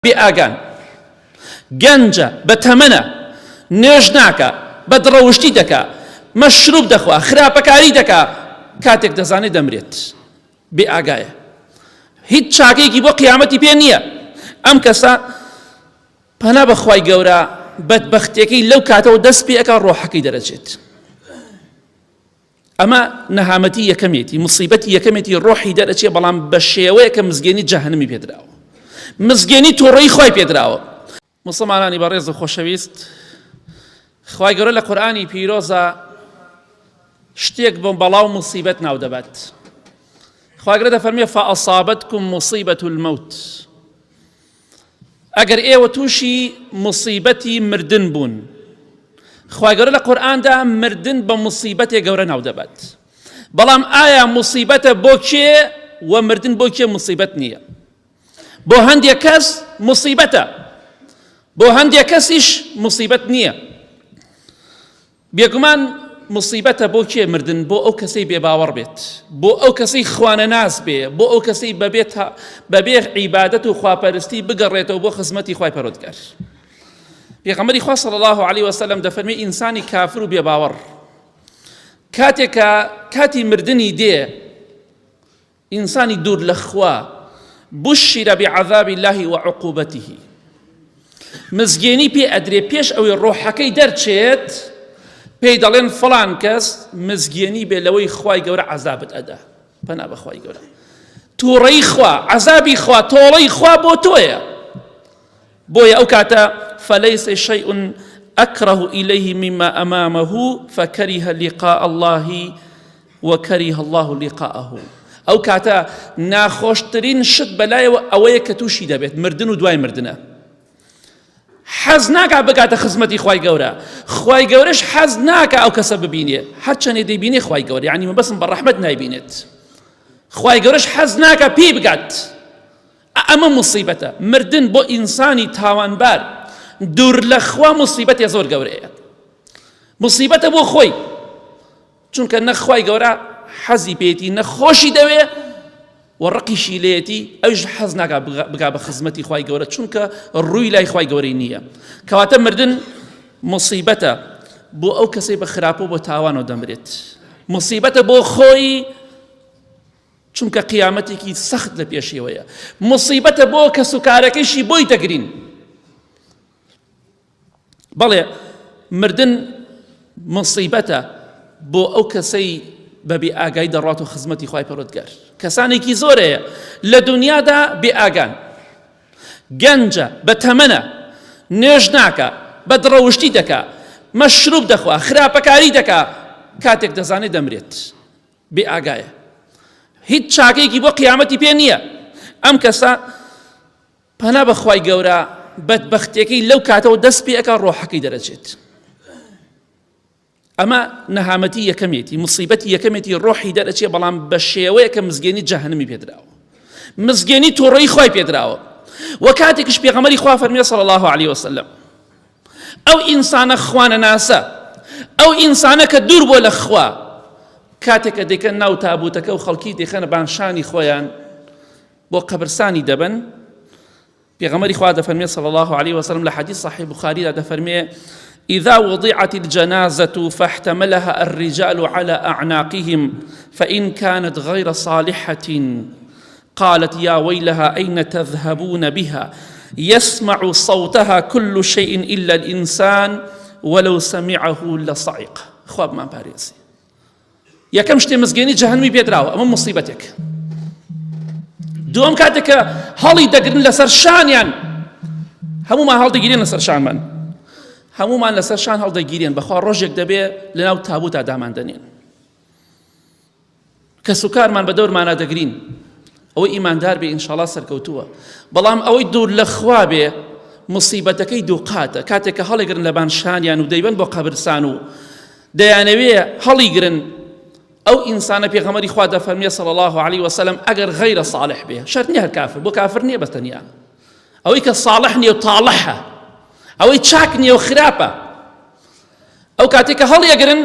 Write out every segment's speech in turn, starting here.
بئاگان گەنجە بەتەمەنە نوێژ ناکە بەدڕەوشتی دەکا مەشروب دەخوا خراپەکاری دەکا کاتێک دەزانێت دەمرێت بئاگایە هیچ چاکەیەکی بۆ قیامەتی پێ نییە. ئەم کەسە پەنا بەخوای گەورە بەدبەختیەکەی لەو کاتەوە دەست پێ ئەکا ڕۆحەکەی دەرەچێت. ئەمە نەهامەتی یەکەمێتی مصیبەتی یەکەمێتی ڕۆحی دەرەچێ بەڵام بە شێوەیە کە مزگەێنی جەهەنەمی پێدراوە مزگەێنی تووڕەی خۆی پێدراوە. مسلمانانی بەڕێز و خۆشەویست خوای گەورە لە قورئانی پیرۆزە شتێک بۆ بەڵاو مصیبەت ناو دەبات. خوای گەورە دەفەرمێ فەئەصابەتکم مصیبەت المەوت ئەگەر ئێوە تووشی مصیبەتی مردن بوون خوای گەورە لە قورئاندا مردن بە مصیبەتێک گەورە ناو دەبات. بەڵام ئایا مصیبەتە بۆ کێ و مردن بۆ کێ مصیبەت نییە؟ بۆ هەندێک کەس مصیبەتە بۆ هەندێک کەسیش مصیبەت نییە. بێگومان مصیبەتە بۆ کێ مردن؟ بۆ ئەو کەسەی بێباوەڕ بێت، بۆ ئەو کەسەی خوانەناس بێ، بۆ ئەو کەسەی بەبێ عیبادەت و خواپەرستی بگەڕێتەوە بۆ خزمەتی خوای پەروەردگار. پێغەمبەری خوا صلی الله علیه وسلم دەفەرمێ ئینسانی کافر و بێباوەڕ کاتێکە کاتی مردنی دێ ئینسانی دوور لە خوا بشر بعذاب الله وعقوبته مزگێنی پێ ئەدرێ پێش ئەوەی ڕۆحەکەی دەرچێت پێی دەڵێن فڵان کەس مزگێنی بێ لەوەی خوای گەورە عەزابت ئەدا. پەنا بە خوای گەورە تووڕەی خوا عەزابی خوا تۆڵەی خوا بۆ تۆیە. بۆیە ئەو کاتە فليس شيء أكره إليه مما أمامه فكره لقاء الله وكره الله لقاءه. ئەو کاتە ناخۆشترین شت بەلایەوە ئەوەیە کە تووشی دەبێت مردن و دوای مردنە. حەز ناکا بگاتە خزمەتی خوای گەورە، خوای گەورەش حەز ناکا ئەو کەسە ببینێ هەرچەندێ دەیبینێ خوای گەورە، یعنی مەبەستم بە ڕەحمەت نایبینێت. خوای گەورەش حەز ناکا پێی بگات. ئەمە مصیبەتە. مردن بۆ ئینسانی تاوانبار دوور لە خوا مصیبەتێ زۆر گەورەیە. مصیبەتە بۆ خۆی چونکە نە خوای گەورە حەزی پێێتی نەخۆشی دەوێ و ڕقیشی لێتی ئەوش حەز ناکا بگا بە خزمەتی خوای گەورە چونکە ڕووی لای خوای گەورەی نییە. کەواتە مردن مصیبەتە بۆ ئەو کەسەی بە خراپە بۆ تاوانەوە دەمرێت. مصیبەتە بۆ خۆی چونکە قیامەتێکی سەخت لە پێشەوەیە. مصیبەتە بۆ کەس و کارەکەیشی بۆی دەگرین. بەڵێ مردن مصیبەتە بۆ ئەو کەسەی بەبێ ئاگای دەڕات و خزمەتی خوای پەروەردگار. کەسانێکی زۆرەیە لە دنیادا بێ ئاگان گەنجە بەتەمەنە نوێژ ناکە بەدڕەوشتی دەکا مەشروب دەخوا خراپەکاری دەکا کاتێک دەزانێت دەمرێت بێ ئاگایە هیچ چاکەیەکی بۆ قیامەتی پێ نییە. ئەم کەسە پەنا بەخوای گەورە بەدبەختیەکەی لەو کاتەوە دەست پێ ئەکا ڕۆحەکەی دەرەچێت. ئەمە نەهامەتی یەکەمێتی مصیبەتی یەکەمێتی ڕۆحی دەرەچێ بەڵام بە شێوەیە کە مزگێنی جەهەنەمی پێدراوە مزگێنی تووڕەی خۆی پێدراوە. و کاتێکش پێغەمبەری خوا فەرمێ صلی الله علیه وسلم ئەو ئینسانە خوانەناسە ئەو ئینسانە کە دوور بۆ لە خوا کاتێکە دەیکەن ناو تابوتەکە و خەڵکی دەیخەنە بانشانی خۆیان بۆ قەبرستانی دەبن. پێغەمبەری خوا دەفەرمێ صلی الله علیه وسلم لە حەدیث صحیح بوخاریدا دەفەرمێ إذا وضعت الجنازة فاحتملها الرجال على أعناقهم فإن كانت غير صالحة قالت يا ويلها أين تذهبون بها يسمع صوتها كل شيء إلا الإنسان ولو سمعه لصعق. خواب ما باريسي يا كم شتي مزجيني جهنمي بيدراو أما مصيبتك دوم كاتك هالي دقرن لسر شانيان همو ما هالي دقرن لسر شان من هەمومان لەسەر شان هەڵدەگیرێن بەخوا ڕۆژێک دەبێ لەناو تابوتا داماندەنێن کەس و کارمان بە دەورمانە دەگرین ئەوەی ئیماندار بێ ئینشاڵڵا سەرکەوتووە. بەڵام ئەوەی دوور لە خوا بێ مصیبەتەکەی دووقاتە کاتێککە هەڵیگرن لە بانشانیان و دەیبەن بۆ قەبرستان و دەیانەوێ هەڵیگرن ئەو ئینسانە پێغەمبەری خوا دەفەرمێ صلی الله علیه وسلم ئەگەر غەیرە صالح بێ شەرت نییە هەر کافر بۆ کافر نییە بەتەنیا ئەوەی کە صالح نییە و تاڵەحە ئەوەی چاک نییە و خراپە ئەو کاتێککە هەڵیەگرن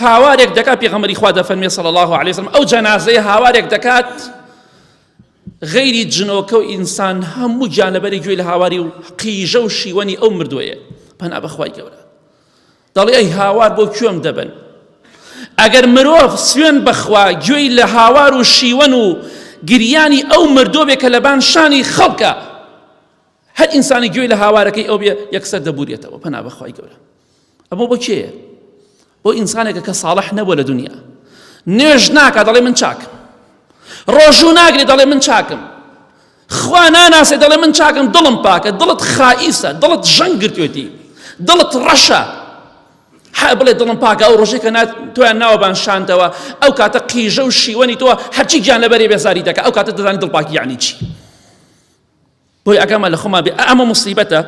هاوارێک دەکات پێغەمبەری خوا دەفەرمێ صلی الله علیه وسلم ئەو جەنازەیە هاوارێک دەکات غەیری جنۆکە و ئینسان هەموو گیانلەبەری گوێی لە هاواری و قیژە و شیوەنی ئەو مردووەیە. پەنا بەخوای گەورە دەڵێ ئەی هاوار بۆ کوێم دەبن؟ ئەگەر مرۆڤ سوێن بەخوا گوێی لە هاوار و شیوەن و گریانی ئەو مردۆ بێ کە لەبان شانی خەڵکە، هەر ئینسانی گوێی لە هاوارەکەی ئەو بێ یەکسەر دەبورێتەوە. پەنا بەخوای گەورە ئەمە بۆ کێیە؟ بۆ ئینسانێکە کە ساڵح نەبووە لە دنیا، نوێژ ناکات دەڵێ من چاکم، ڕۆژوو ناگرێ دەڵێ من چاکم، خوا ناناسێ دەڵێ من چاکم، دڵم پاکە، دڵت خائیسە، دڵت ژەنگ گرتوێتی، دڵت ڕەشە، بڵێ دڵم پاکە، ئەو ڕۆژێک کە تۆیان ناوەبان شانتەوە ئەو کاتە قیژە و شیوەنی تۆ هەرچی گیانلەبەری بێزاری دەکە، ئەو کاتە دەزانی دڵپاکی یعنی چی. بۆی ئەگەمە لە خۆمان بێ ئەمە موسیبەتە